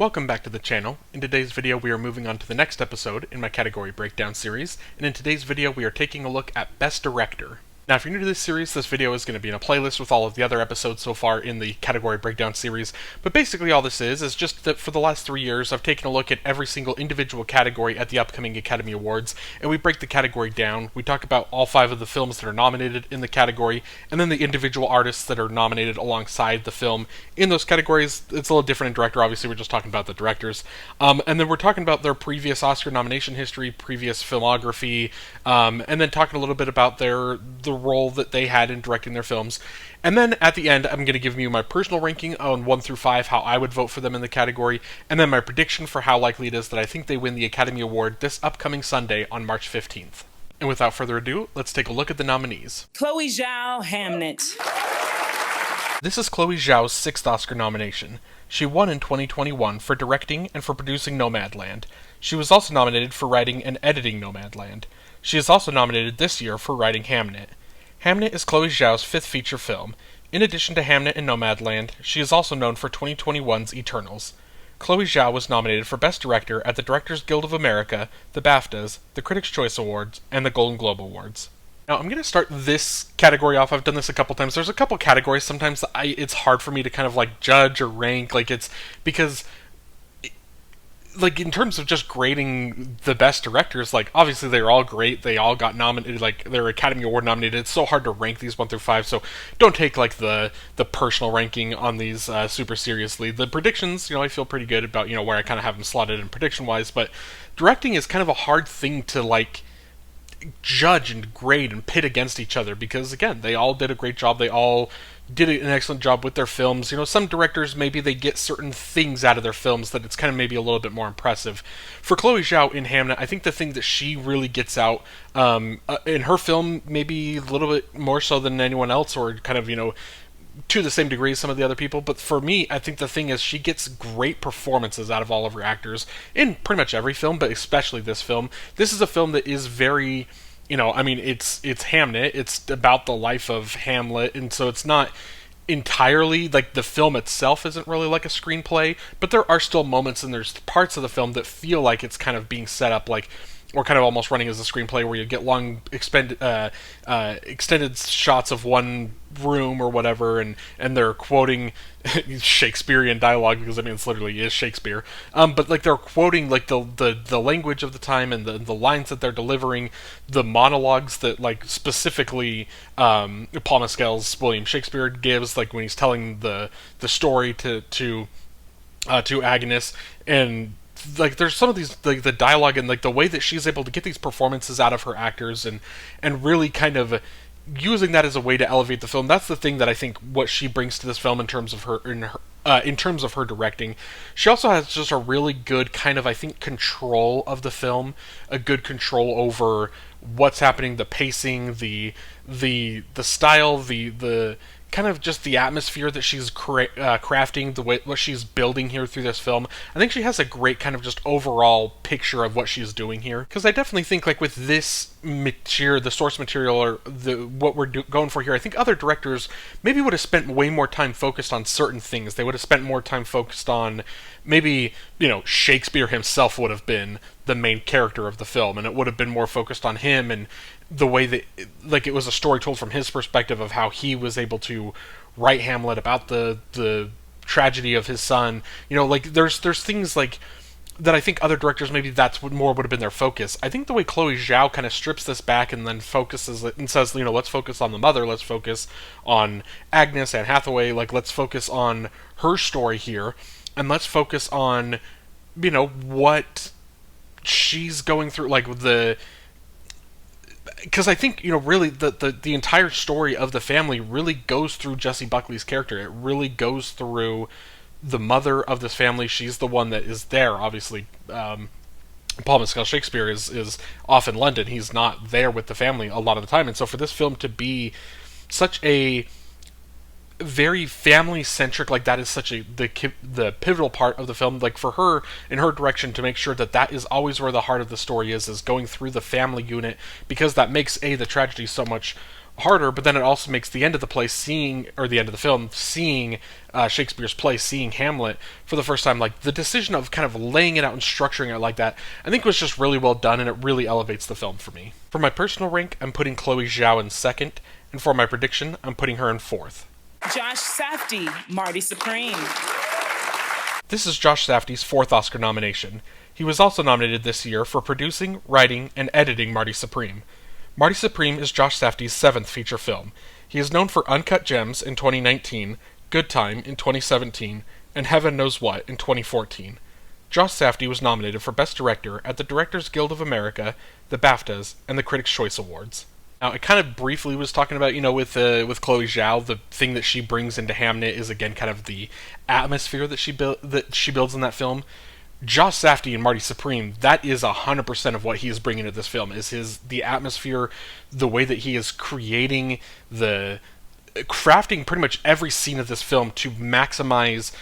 Welcome back to the channel. In today's video we are moving on to the next episode in my category breakdown series, and in today's video we are taking a look at Best Director. Now if you're new to this series, this video is going to be in a playlist with all of the other episodes so far in the category breakdown series, but basically all this is just that for the last 3 years I've taken a look at every single individual category at the upcoming Academy Awards, and we break the category down. We talk about all 5 of the films that are nominated in the category, and then the individual artists that are nominated alongside the film in those categories. It's a little different in director, obviously we're just talking about the directors, and then we're talking about their previous Oscar nomination history, previous filmography, and then talking a little bit about the role that they had in directing their films. And then at the end, I'm going to give you my personal ranking on 1 through 5, how I would vote for them in the category, and then my prediction for how likely it is that I think they win the Academy Award this upcoming Sunday on March 15th. And without further ado, let's take a look at the nominees. Chloe Zhao, Hamnet. This is Chloe Zhao's 6th Oscar nomination. She won in 2021 for directing and for producing Nomadland. She was also nominated for writing and editing Nomadland. She is also nominated this year for writing Hamnet. Hamnet is Chloe Zhao's 5th feature film. In addition to Hamnet and Nomadland, she is also known for 2021's Eternals. Chloe Zhao was nominated for Best Director at the Directors Guild of America, the BAFTAs, the Critics' Choice Awards, and the Golden Globe Awards. Now, I'm going to start this category off. I've done this a couple times. There's a couple categories sometimes it's hard for me to kind of like judge or rank, it's because in terms of just grading the best directors, obviously they're all great. They all got nominated, they're Academy Award nominated. It's so hard to rank these 1 through 5, so don't take the personal ranking on these super seriously. The predictions, I feel pretty good about where I kind of have them slotted in prediction wise, but directing is kind of a hard thing to judge and grade and pit against each other, because again, they all did a great job. They all did an excellent job with their films. Some directors, maybe they get certain things out of their films that it's kind of maybe a little bit more impressive. For Chloe Zhao in Hamnet, I think the thing that she really gets out in her film, maybe a little bit more so than anyone else, or kind of, to the same degree as some of the other people, but for me, I think the thing is she gets great performances out of all of her actors in pretty much every film, but especially this film. This is a film that is very, it's Hamnet, it's about the life of Hamlet, and so it's not entirely, the film itself isn't really like a screenplay, but there are still moments and there's parts of the film that feel like it's kind of being set up or kind of almost running as a screenplay, where you get long extended shots of one room or whatever, and they're quoting Shakespearean dialogue, because it literally is Shakespeare. But they're quoting the language of the time, and the lines that they're delivering, the monologues that specifically Paul Mescal's William Shakespeare gives, when he's telling the story to Agnes, and there's some of these, the dialogue and the way that she's able to get these performances out of her actors and really kind of using that as a way to elevate the film. That's the thing that I think what she brings to this film in terms of her directing. She also has just a really good kind of, I think, control of the film, a good control over what's happening, the pacing, the style, the kind of just the atmosphere that she's crafting, the way what she's building here through this film. I think she has a great kind of just overall picture of what she's doing here, because I definitely think with this material, the source material, or what we're going for here, I think other directors maybe would have spent way more time focused on certain things. They would have spent more time focused on maybe, Shakespeare himself would have been the main character of the film, and it would have been more focused on him and the way that it was a story told from his perspective of how he was able to write Hamlet, about the tragedy of his son. There's things that I think other directors, maybe that's what more would have been their focus. I think the way Chloe Zhao kind of strips this back and then focuses it and says, let's focus on the mother, let's focus on Agnes, Anne Hathaway, let's focus on her story here, and let's focus on, what she's going through, because I think, really the entire story of the family really goes through Jessie Buckley's character. It really goes through the mother of this family. She's the one that is there, obviously. Paul Mescal Shakespeare is off in London. He's not there with the family a lot of the time, and so for this film to be such a very family-centric, that is such the pivotal part of the film, for her, in her direction, to make sure that is always where the heart of the story is going through the family unit, because that makes the tragedy so much harder, but then it also makes the end of the play the end of the film, seeing Shakespeare's play, seeing Hamlet for the first time, like the decision of kind of laying it out and structuring it like that, I think was just really well done, and it really elevates the film for me. For my personal rank, I'm putting Chloe Zhao in second, and for my prediction, I'm putting her in fourth. Josh Safdie, Marty Supreme. This is Josh Safdie's fourth Oscar nomination. He was also nominated this year for producing, writing, and editing Marty Supreme. Marty Supreme is Josh Safdie's seventh feature film. He is known for Uncut Gems in 2019, Good Time in 2017, and Heaven Knows What in 2014. Josh Safdie was nominated for Best Director at the Directors Guild of America, the BAFTAs, and the Critics' Choice Awards. Now, I kind of briefly was talking about, with Chloe Zhao, the thing that she brings into Hamnet is, again, kind of the atmosphere that she builds in that film. Josh Safdie and Marty Supreme, that is 100% of what he is bringing to this film, is the atmosphere, the way that he is crafting pretty much every scene of this film to maximize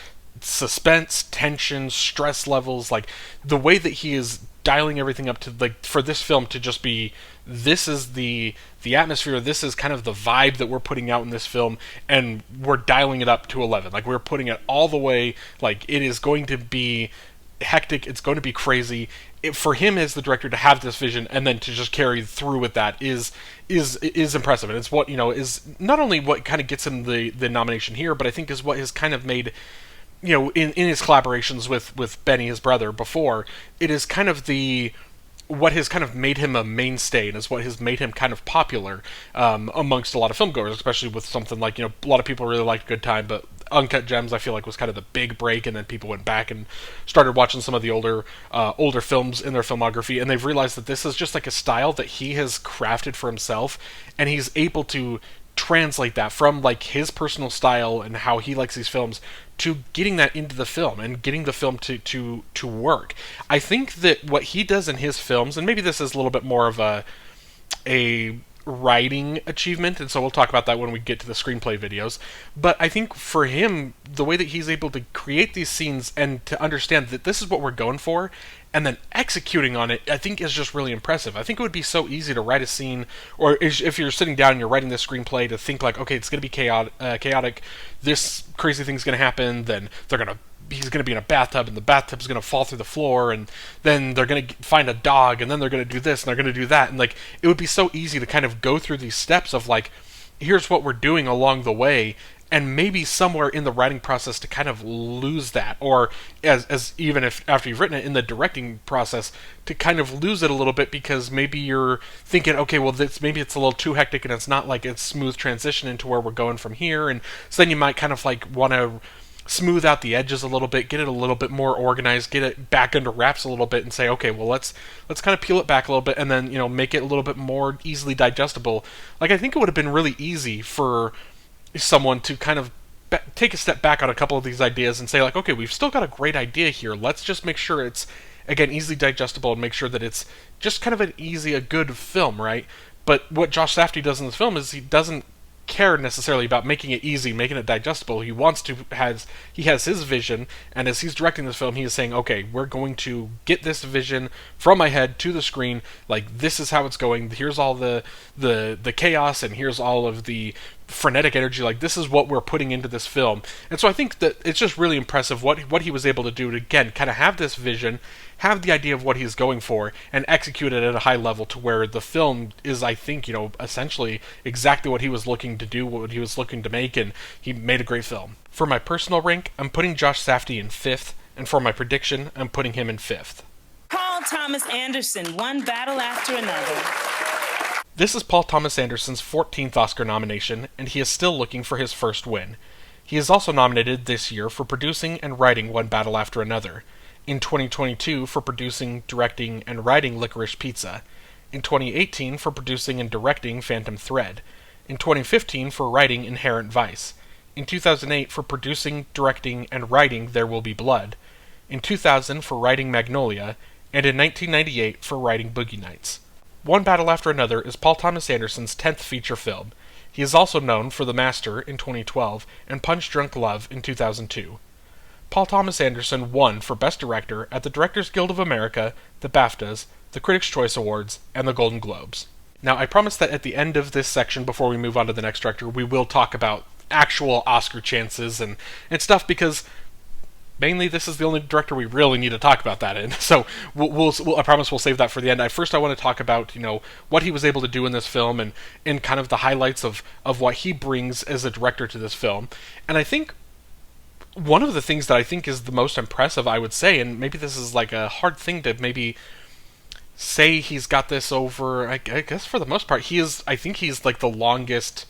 suspense, tension, stress levels, like the way that he is dialing everything up to, like, for this film to just be, this is the atmosphere, this is kind of the vibe that we're putting out in this film, and we're dialing it up to 11. Like, we're putting it all the way, like, it is going to be hectic, it's going to be crazy. For him as the director to have this vision and then to just carry through with that is impressive, and it's what, is not only what kind of gets him the nomination here, but I think is what has kind of made, in his collaborations with Benny, his brother, before, it is kind of what has kind of made him a mainstay, and is what has made him kind of popular amongst a lot of filmgoers, especially with something like, a lot of people really liked Good Time, but Uncut Gems, I feel like, was kind of the big break, and then people went back and started watching some of the older films in their filmography, and they've realized that this is just like a style that he has crafted for himself, and he's able to translate that from, like, his personal style and how he likes these films to getting that into the film and getting the film to work. I think that what he does in his films, and maybe this is a little bit more of a writing achievement, and so we'll talk about that when we get to the screenplay videos, but I think for him, the way that he's able to create these scenes and to understand that this is what we're going for, and then executing on it, I think is just really impressive. I think it would be so easy to write a scene, or if you're sitting down and you're writing this screenplay, to think like, okay, it's going to be chaotic, this crazy thing's going to happen, then he's going to be in a bathtub, and the bathtub's going to fall through the floor, and then they're going to find a dog, and then they're going to do this, and they're going to do that, and, like, it would be so easy to kind of go through these steps of, like, here's what we're doing along the way, and maybe somewhere in the writing process to kind of lose that, or as even if after you've written it, in the directing process, to kind of lose it a little bit, because maybe you're thinking, okay, well, maybe it's a little too hectic, and it's not like a smooth transition into where we're going from here, and so then you might kind of, like, want to smooth out the edges a little bit, get it a little bit more organized, get it back under wraps a little bit, and say, okay, well, let's kind of peel it back a little bit, and then, make it a little bit more easily digestible. Like, I think it would have been really easy for someone to kind of take a step back on a couple of these ideas and say, like, okay, we've still got a great idea here, let's just make sure it's, again, easily digestible, and make sure that it's just kind of a good film, right? But what Josh Safdie does in this film is he doesn't care necessarily about making it easy, making it digestible. He has his vision, and as he's directing this film, he is saying, okay, we're going to get this vision from my head to the screen, like, this is how it's going, here's all the chaos, and here's all of the frenetic energy, like, this is what we're putting into this film. And so I think that it's just really impressive what he was able to do to, again, kind of have this vision, have the idea of what he's going for, and execute it at a high level to where the film is, I think, essentially exactly what he was looking to do, what he was looking to make, and he made a great film. For my personal rank, I'm putting Josh Safdie in fifth, and for my prediction, I'm putting him in fifth. Paul Thomas Anderson, One Battle After Another. This is Paul Thomas Anderson's 14th Oscar nomination, and he is still looking for his first win. He is also nominated this year for producing and writing One Battle After Another, in 2022 for producing, directing, and writing Licorice Pizza, in 2018 for producing and directing Phantom Thread, in 2015 for writing Inherent Vice, in 2008 for producing, directing, and writing There Will Be Blood, in 2000 for writing Magnolia, and in 1998 for writing Boogie Nights. One Battle After Another is Paul Thomas Anderson's 10th feature film. He is also known for The Master in 2012 and Punch Drunk Love in 2002. Paul Thomas Anderson won for Best Director at the Directors Guild of America, the BAFTAs, the Critics' Choice Awards, and the Golden Globes. Now, I promise that at the end of this section, before we move on to the next director, we will talk about actual Oscar chances and stuff, because mainly this is the only director we really need to talk about that in. So I promise we'll save that for the end. First, I want to talk about, what he was able to do in this film, and kind of the highlights of what he brings as a director to this film. And I think one of the things that I think is the most impressive, I would say, and maybe this is like a hard thing to maybe say he's got this over, I guess for the most part, I think he's like the longest,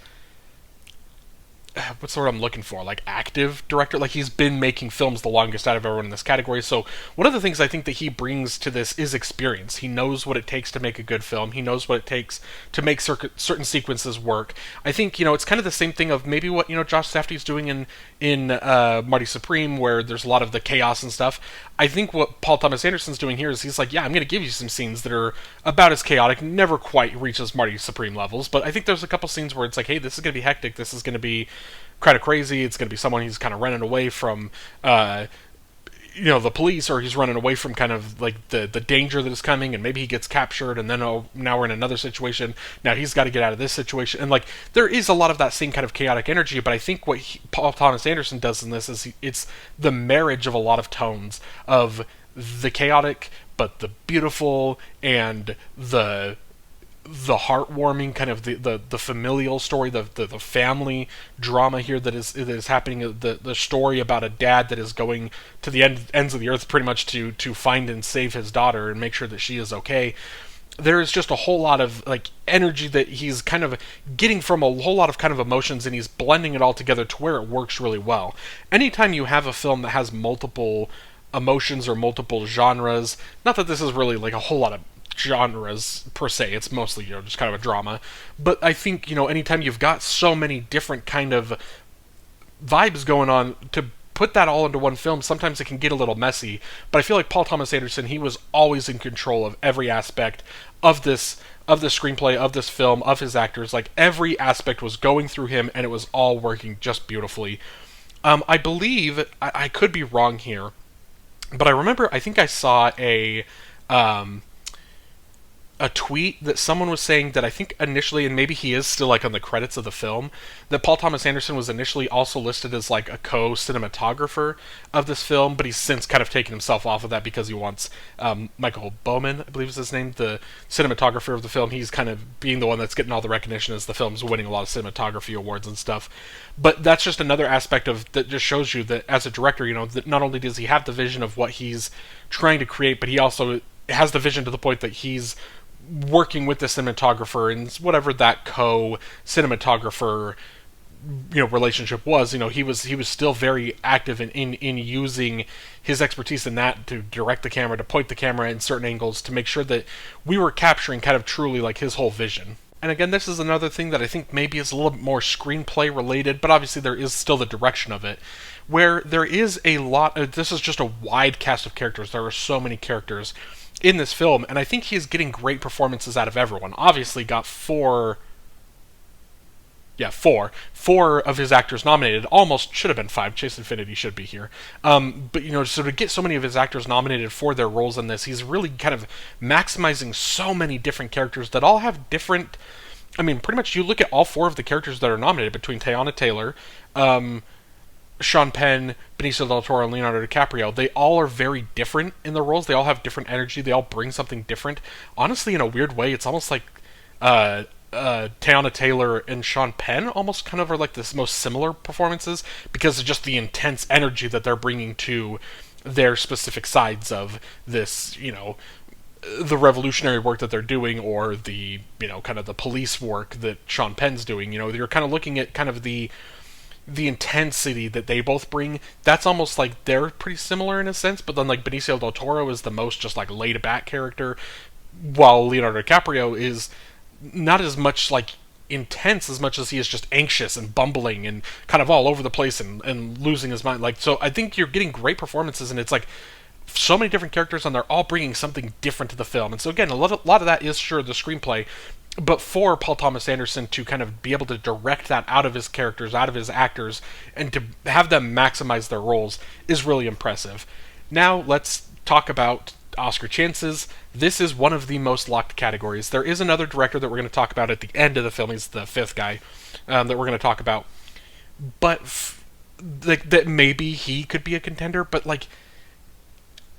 what's the word I'm looking for? Like active director. Like he's been making films the longest out of everyone in this category. So one of the things I think that he brings to this is experience. He knows what it takes to make a good film. He knows what it takes to make certain sequences work. I think it's kind of the same thing of maybe what Josh Safdie's doing in Marty Supreme, where there's a lot of the chaos and stuff. I think what Paul Thomas Anderson's doing here is he's like, yeah, I'm going to give you some scenes that are about as chaotic, never quite reaches Marty Supreme levels, but I think there's a couple scenes where it's like, hey, this is going to be hectic, this is going to be kind of crazy, it's going to be someone he's kind of running away from, the police, or he's running away from kind of like the danger that is coming, and maybe he gets captured, and then now we're in another situation, now he's got to get out of this situation, and like there is a lot of that same kind of chaotic energy. But I think what Paul Thomas Anderson does in this is it's the marriage of a lot of tones of the chaotic but the beautiful, and the heartwarming, kind of the familial story, the family drama here that is happening, the story about a dad that is going to the ends of the earth pretty much to find and save his daughter and make sure that she is okay. There is just a whole lot of like energy that he's kind of getting from a whole lot of kind of emotions, and he's blending it all together to where it works really well. Anytime you have a film that has multiple emotions or multiple genres, not that this is really like a whole lot of genres per se, it's mostly just kind of a drama, but I think anytime you've got so many different kind of vibes going on, to put that all into one film, sometimes it can get a little messy. But I feel like Paul Thomas Anderson, he was always in control of every aspect of the screenplay, of this film, of his actors. Like every aspect was going through him, and it was all working just beautifully. I believe, I could be wrong here, but I think I saw a tweet that someone was saying that I think initially, and maybe he is still like on the credits of the film, that Paul Thomas Anderson was initially also listed as like a co-cinematographer of this film, but he's since kind of taken himself off of that because he wants Michael Bowman, I believe is his name, the cinematographer of the film. He's kind of being the one that's getting all the recognition as the film's winning a lot of cinematography awards and stuff. But that's just another aspect that just shows you that as a director, that not only does he have the vision of what he's trying to create, but he also has the vision to the point that he's working with the cinematographer, and whatever that co-cinematographer relationship was, he was still very active in using his expertise in that to direct the camera, to point the camera in certain angles, to make sure that we were capturing kind of truly like his whole vision. And again, this is another thing that I think maybe is a little bit more screenplay related, but obviously there is still the direction of it, where there is a lot this is just a wide cast of characters. There are so many characters in this film, and I think he's getting great performances out of everyone. Obviously got four of his actors nominated. Almost should have been five. Chase Infinity should be here. But so to get so many of his actors nominated for their roles in this, he's really kind of maximizing so many different characters that all have different, pretty much you look at all four of the characters that are nominated, between Teyana Taylor, Sean Penn, Benicio del Toro, and Leonardo DiCaprio, they all are very different in their roles. They all have different energy. They all bring something different. Honestly, in a weird way, it's almost like Teyana Taylor and Sean Penn almost kind of are like the most similar performances, because of just the intense energy that they're bringing to their specific sides of this, the revolutionary work that they're doing, or the, kind of the police work that Sean Penn's doing. You're kind of looking at kind of the intensity that they both bring. That's almost like they're pretty similar in a sense, but then like Benicio del Toro is the most just like laid back character, while Leonardo DiCaprio is not as much like intense as much as he is just anxious and bumbling and kind of all over the place and losing his mind. Like, so I think you're getting great performances, and it's like so many different characters, and they're all bringing something different to the film. And so again, a lot of that is sure the screenplay, but for Paul Thomas Anderson to kind of be able to direct that out of his characters, out of his actors, and to have them maximize their roles is really impressive. Now let's talk about Oscar chances. This is one of the most locked categories. There is another director that we're going to talk about at the end of the film. He's the fifth guy that we're going to talk about. But that maybe he could be a contender, but like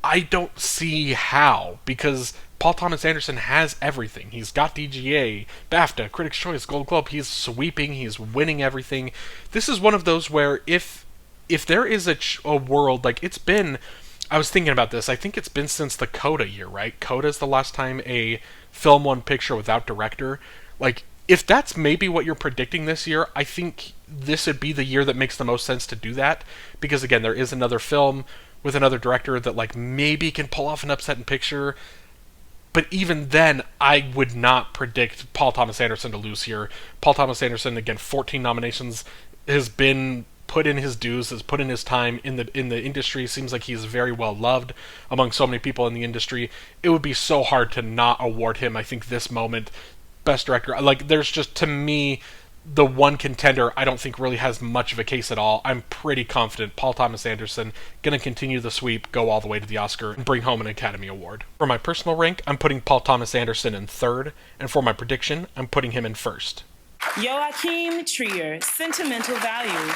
I don't see how, because Paul Thomas Anderson has everything. He's got DGA, BAFTA, Critics' Choice, Gold Globe. He's sweeping. He's winning everything. This is one of those where if there is a world, like it's been, I was thinking about this, I think it's been since the Coda year, right? Coda is the last time a film won picture without director. Like, if that's maybe what you're predicting this year, I think this would be the year that makes the most sense to do that. Because again, there is another film with another director that like maybe can pull off an upset in picture. But even then, I would not predict Paul Thomas Anderson to lose here. Paul Thomas Anderson, again, 14 nominations, has been put in his dues, has put in his time in the industry. Seems like he's very well loved among so many people in the industry. It would be so hard to not award him, I think, this moment, Best Director. Like, there's just, to me, the one contender I don't think really has much of a case at all. I'm pretty confident Paul Thomas Anderson going to continue the sweep, go all the way to the Oscar, and bring home an Academy Award. For my personal rank, I'm putting Paul Thomas Anderson in third, and for my prediction, I'm putting him in first. Joachim Trier, Sentimental Value.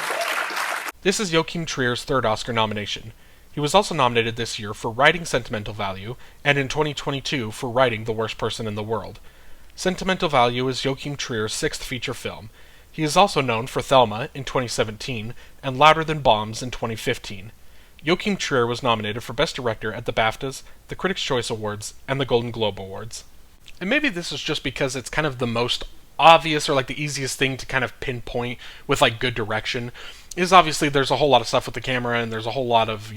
This is Joachim Trier's third Oscar nomination. He was also nominated this year for writing Sentimental Value, and in 2022 for writing The Worst Person in the World. Sentimental Value is Joachim Trier's sixth feature film. He is also known for Thelma in 2017 and Louder Than Bombs in 2015. Joachim Trier was nominated for Best Director at the BAFTAs, the Critics' Choice Awards, and the Golden Globe Awards. And maybe this is just because it's kind of the most obvious or like the easiest thing to kind of pinpoint with like good direction, is obviously there's a whole lot of stuff with the camera and there's a whole lot of,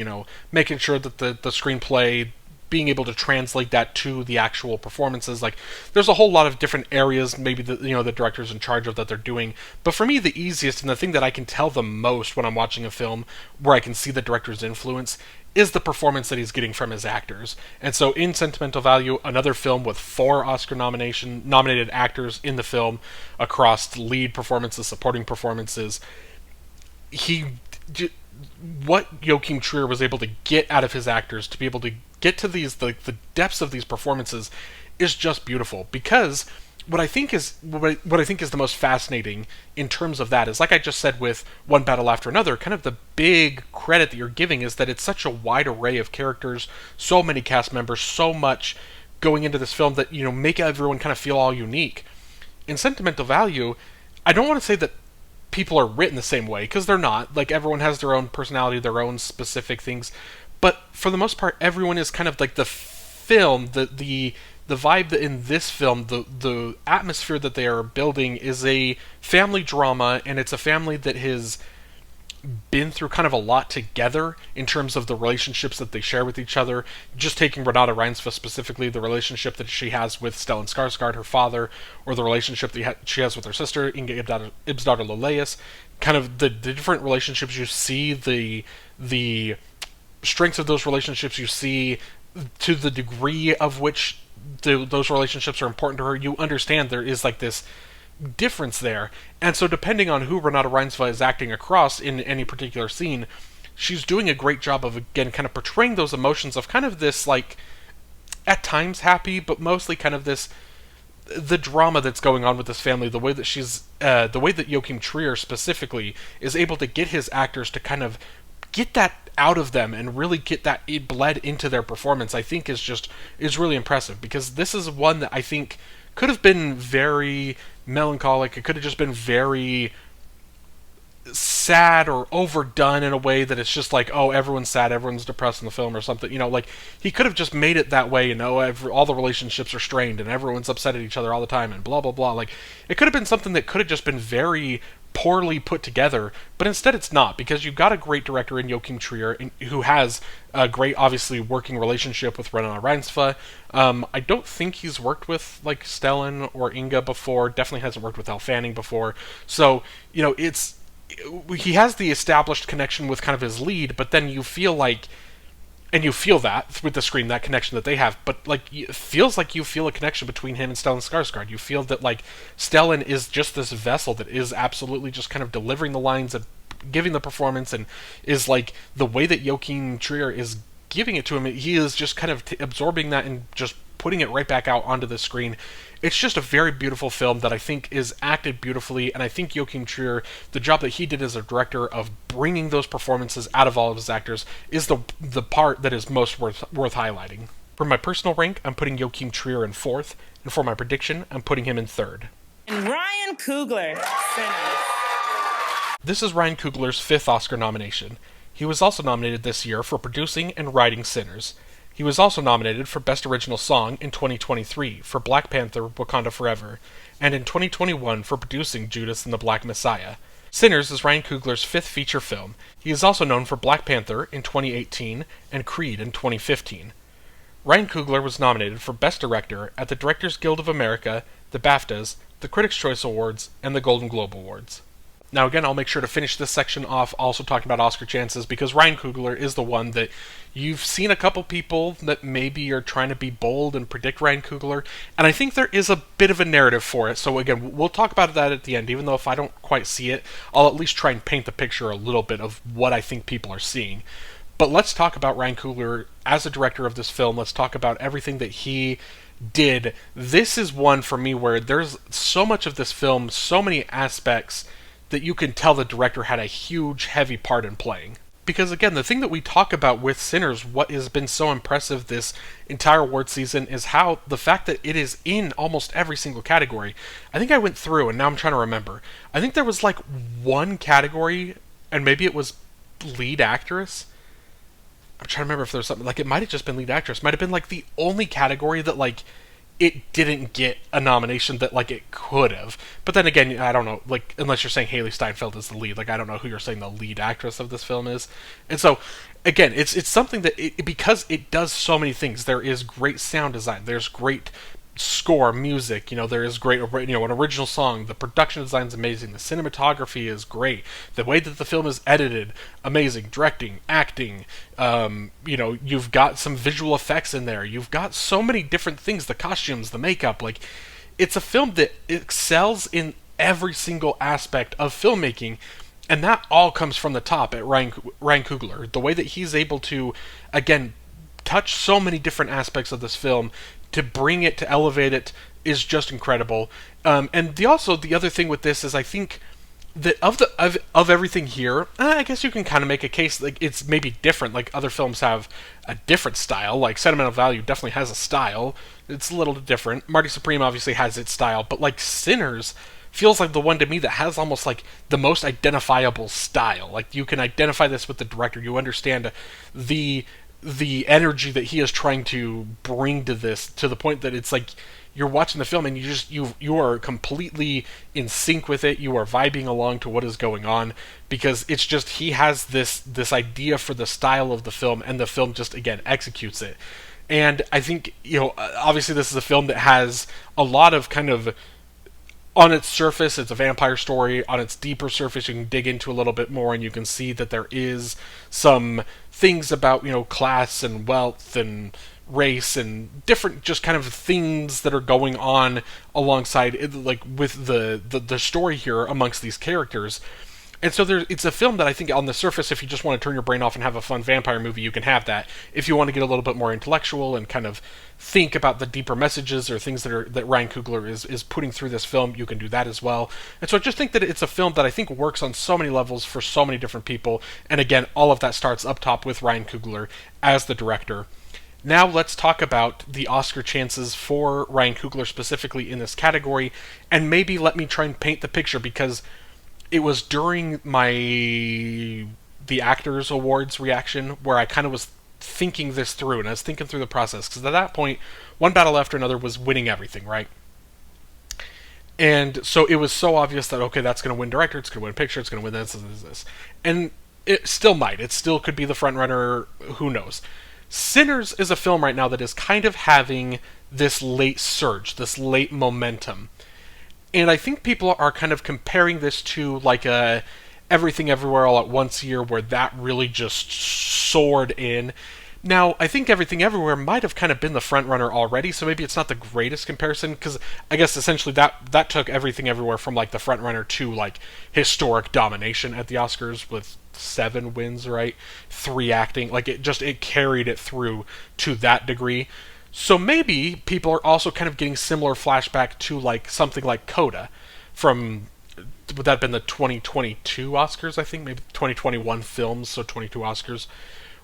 making sure that the screenplay, being able to translate that to the actual performances. Like, there's a whole lot of different areas maybe that, the director's in charge of that they're doing. But for me, the easiest and the thing that I can tell the most when I'm watching a film where I can see the director's influence is the performance that he's getting from his actors. And so in Sentimental Value, another film with 4 Oscar nominated actors in the film across lead performances, supporting performances, what Joachim Trier was able to get out of his actors to be able to get to these the depths of these performances is just beautiful. Because what I think is the most fascinating in terms of that is, like I just said with One Battle After Another, kind of the big credit that you're giving is that it's such a wide array of characters, so many cast members, so much going into this film that make everyone kind of feel all unique. In Sentimental Value, I don't want to say that people are written the same way, because they're not. Like, everyone has their own personality, their own specific things, but for the most part, everyone is kind of like the film, the vibe that in this film, the atmosphere that they are building is a family drama, and it's a family that has been through kind of a lot together in terms of the relationships that they share with each other. Just taking Renate Reinsve specifically, the relationship that she has with Stellan Skarsgård, her father, or the relationship that she has with her sister, Inga Ibsdottir Lolleus, kind of the different relationships you see, the strengths of those relationships you see, to the degree of which those relationships are important to her, you understand there is like this difference there. And so depending on who Renate Reinsve is acting across in any particular scene, she's doing a great job of, again, kind of portraying those emotions of kind of this, like, at times happy, but mostly kind of this, the drama that's going on with this family, the way that Joachim Trier specifically is able to get his actors to kind of get that out of them and really get that it bled into their performance, I think is really impressive. Because this is one that I think could have been very melancholic. It could have just been very sad or overdone in a way that it's just like, oh, everyone's sad, everyone's depressed in the film or something. Like, he could have just made it that way, all the relationships are strained and everyone's upset at each other all the time and blah, blah, blah. Like, it could have been something that could have just been very poorly put together, but instead it's not, because you've got a great director in Joachim Trier who has a great, obviously, working relationship with Renate Reinsve. I don't think he's worked with, like, Stellan or Inga before, definitely hasn't worked with Elle Fanning before, so, he has the established connection with kind of his lead, but then you feel like, and you feel that with the screen, that connection that they have, but like, it feels like you feel a connection between him and Stellan Skarsgård. You feel that, like, Stellan is just this vessel that is absolutely just kind of delivering the lines and giving the performance, and is like, the way that Joachim Trier is giving it to him, he is just kind of absorbing that and just putting it right back out onto the screen. It's just a very beautiful film that I think is acted beautifully, and I think Joachim Trier, the job that he did as a director of bringing those performances out of all of his actors, is the part that is most worth highlighting. For my personal rank, I'm putting Joachim Trier in 4th, and for my prediction, I'm putting him in 3rd. And Ryan Coogler, Sinners. This is Ryan Coogler's 5th Oscar nomination. He was also nominated this year for producing and writing Sinners. He was also nominated for Best Original Song in 2023 for Black Panther: Wakanda Forever, and in 2021 for producing Judas and the Black Messiah. Sinners is Ryan Coogler's 5th feature film. He is also known for Black Panther in 2018 and Creed in 2015. Ryan Coogler was nominated for Best Director at the Directors Guild of America, the BAFTAs, the Critics' Choice Awards, and the Golden Globe Awards. Now again, I'll make sure to finish this section off also talking about Oscar chances, because Ryan Coogler is the one that you've seen a couple people that maybe are trying to be bold and predict Ryan Coogler, and I think there is a bit of a narrative for it. So again, we'll talk about that at the end, even though if I don't quite see it, I'll at least try and paint the picture a little bit of what I think people are seeing. But let's talk about Ryan Coogler as a director of this film. Let's talk about everything that he did. This is one for me where there's so much of this film, so many aspects that you can tell the director had a huge, heavy part in playing. Because again, the thing that we talk about with Sinners, what has been so impressive this entire award season, is how the fact that it is in almost every single category. I think I went through, and now I'm trying to remember. I think there was like one category, and maybe it was lead actress. I'm trying to remember if there was something, like it might have just been lead actress. Might have been like the only category that like it didn't get a nomination that like it could have. But then again, I don't know, like unless you're saying Haley Steinfeld is the lead, like I don't know who you're saying the lead actress of this film is. And so again, it's something that because it does so many things. There is great sound design, there's great score, music, there is great, an original song, the production design is amazing, the cinematography is great, the way that the film is edited, amazing, directing, acting, you've got some visual effects in there, you've got so many different things, the costumes, the makeup, like, it's a film that excels in every single aspect of filmmaking, and that all comes from the top at Ryan Coogler. The way that he's able to, again, touch so many different aspects of this film, to bring it, to elevate it, is just incredible. And the other thing with this is I think that of everything here, I guess you can kind of make a case like it's maybe different. Like other films have a different style. Like Sentimental Value definitely has a style. It's a little different. Marty Supreme obviously has its style, but like Sinners feels like the one to me that has almost like the most identifiable style. Like you can identify this with the director. You understand the energy that he is trying to bring to this, to the point that it's like you're watching the film and you are completely in sync with it. You are vibing along to what is going on, because it's just he has this idea for the style of the film, and the film just again executes it. And I think obviously this is a film that has a lot of kind of, on its surface, it's a vampire story. On its deeper surface, you can dig into a little bit more, and you can see that there is some things about, class and wealth and race and different just kind of things that are going on alongside, like, with the story here amongst these characters. And so it's a film that I think on the surface, if you just want to turn your brain off and have a fun vampire movie, you can have that. If you want to get a little bit more intellectual and kind of think about the deeper messages or things that Ryan Coogler is putting through this film, you can do that as well. And so I just think that it's a film that I think works on so many levels for so many different people. And again, all of that starts up top with Ryan Coogler as the director. Now let's talk about the Oscar chances for Ryan Coogler specifically in this category, and maybe let me try and paint the picture, because it was during the Actors Awards reaction where I kind of was thinking this through, and I was thinking through the process, because at that point, One Battle After Another was winning everything, right? And so it was so obvious that, okay, that's going to win director, it's going to win picture, it's going to win this. And it still might. It still could be the front runner, who knows. Sinners is a film right now that is kind of having this late surge, this late momentum. And I think people are kind of comparing this to like a Everything Everywhere All at Once year, where that really just soared in. Now, I think Everything Everywhere might have kind of been the front runner already, so maybe it's not the greatest comparison, because I guess essentially that took Everything Everywhere from like the front runner to like historic domination at the Oscars with 7 wins, right? 3 acting. Like, it carried it through to that degree. So maybe people are also kind of getting similar flashback to like something like Coda from, would that have been the 2022 Oscars, I think? Maybe 2021 films, so 22 Oscars.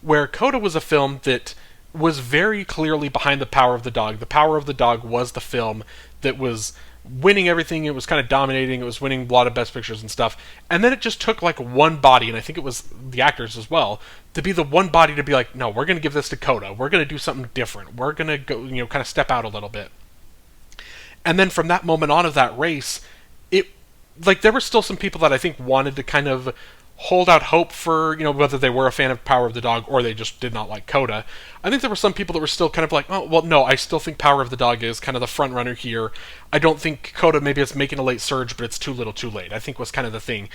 Where Coda was a film that was very clearly behind The Power of the Dog. The Power of the Dog was the film that was winning everything. It was kind of dominating. It was winning a lot of Best Pictures and stuff. And then it just took like one body, and I think it was the actors as well, to be the one body to be like, no, we're going to give this to Coda. We're going to do something different. We're going to go, kind of step out a little bit. And then from that moment on of that race, it, like, there were still some people that I think wanted to kind of hold out hope for, whether they were a fan of Power of the Dog or they just did not like Coda. I think there were some people that were still kind of like, oh, well, no, I still think Power of the Dog is kind of the front runner here. I don't think Coda, maybe it's making a late surge, but it's too little too late, I think was kind of the thing.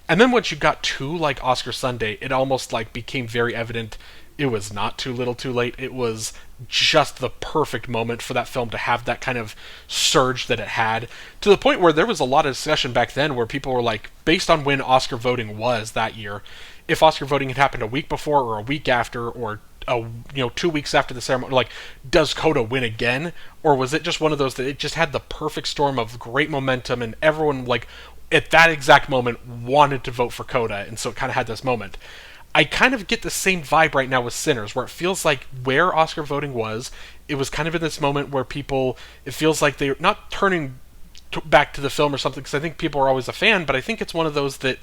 And then once you got to, like, Oscar Sunday, it almost, like, became very evident it was not too little too late. It was just the perfect moment for that film to have that kind of surge that it had, to the point where there was a lot of discussion back then where people were like, based on when Oscar voting was that year, if Oscar voting had happened a week before or a week after or 2 weeks after the ceremony, like, does Coda win again? Or was it just one of those that it just had the perfect storm of great momentum and everyone, like, at that exact moment wanted to vote for Coda, and so it kind of had this moment. I kind of get the same vibe right now with Sinners, where it feels like where Oscar voting was, it was kind of in this moment where people, it feels like they're not turning back to the film or something, because I think people are always a fan, but I think it's one of those that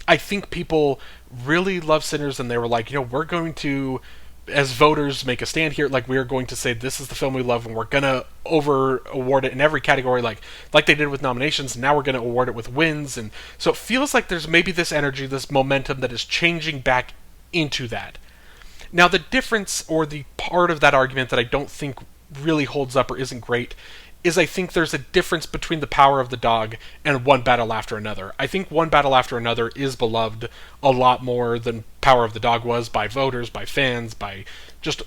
I think people really love Sinners, and they were like, we're going to, as voters, make a stand here. Like, we're going to say this is the film we love, and we're gonna award it in every category, like they did with nominations. Now we're gonna award it with wins, and so it feels like there's maybe this energy, this momentum that is changing back into that. Now, the difference, or the part of that argument that I don't think really holds up or isn't great, is I think there's a difference between The Power of the Dog and One Battle After Another. I think One Battle After Another is beloved a lot more than Power of the Dog was by voters, by fans, by just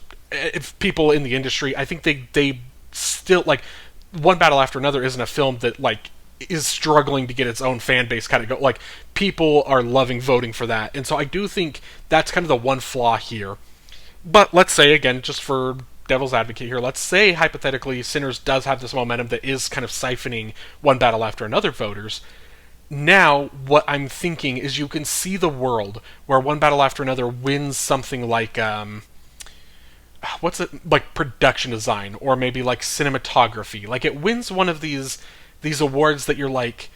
people in the industry. I think they still, like, One Battle After Another isn't a film that, like, is struggling to get its own fan base kind of go. Like, people are loving voting for that. And so I do think that's kind of the one flaw here. But let's say, again, just for devil's advocate here, let's say hypothetically Sinners does have this momentum that is kind of siphoning One Battle After Another voters. Now, what I'm thinking is you can see the world where One Battle After Another wins something like, like production design, or maybe like cinematography. Like, it wins one of these awards that you're like,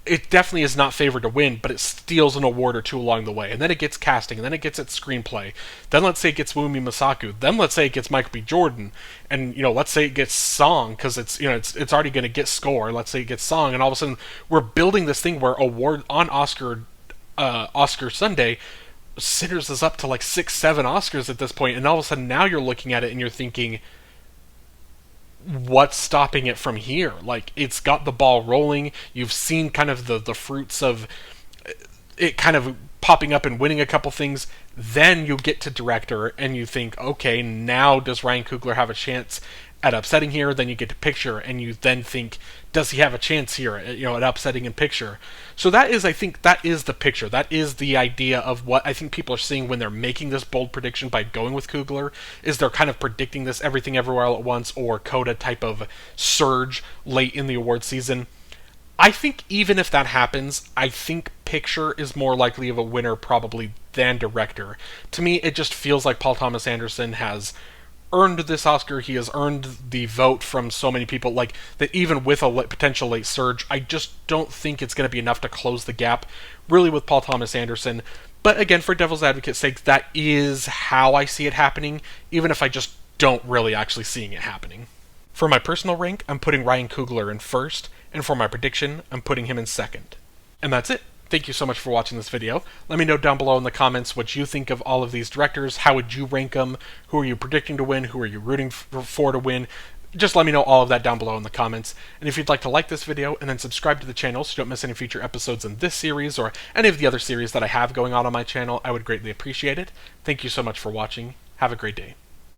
it definitely is not favored to win, but it steals an award or two along the way. And then it gets casting, and then it gets its screenplay. Then let's say it gets Wumi Masaku. Then let's say it gets Michael B. Jordan. And, let's say it gets song, because it's, it's already going to get score. Let's say it gets song, and all of a sudden we're building this thing where award on Oscar Sunday, Sinners is up to like 6-7 Oscars at this point, and all of a sudden now you're looking at it and you're thinking, what's stopping it from here? Like, it's got the ball rolling. You've seen kind of the fruits of it kind of popping up and winning a couple things. Then you get to director and you think, okay, now does Ryan Coogler have a chance at upsetting here? Then you get to picture and you then think, does he have a chance here at upsetting in picture? So that is, I think, that is the picture. That is the idea of what I think people are seeing when they're making this bold prediction by going with Coogler, is they're kind of predicting this Everything Everywhere All at Once or Coda type of surge late in the award season. I think even if that happens, I think picture is more likely of a winner probably than director. To me, it just feels like Paul Thomas Anderson has earned this Oscar. He has earned the vote from so many people, like, that even with a potential late surge, I just don't think it's going to be enough to close the gap really with Paul Thomas Anderson. But again, for devil's advocate's sake, that is how I see it happening, even if I just don't really actually seeing it happening. For my personal rank, I'm putting Ryan Coogler in first, and for my prediction, I'm putting him in second. And that's it. Thank you so much for watching this video. Let me know down below in the comments what you think of all of these directors. How would you rank them? Who are you predicting to win? Who are you rooting for to win? Just let me know all of that down below in the comments. And if you'd like to like this video and then subscribe to the channel so you don't miss any future episodes in this series or any of the other series that I have going on my channel, I would greatly appreciate it. Thank you so much for watching. Have a great day.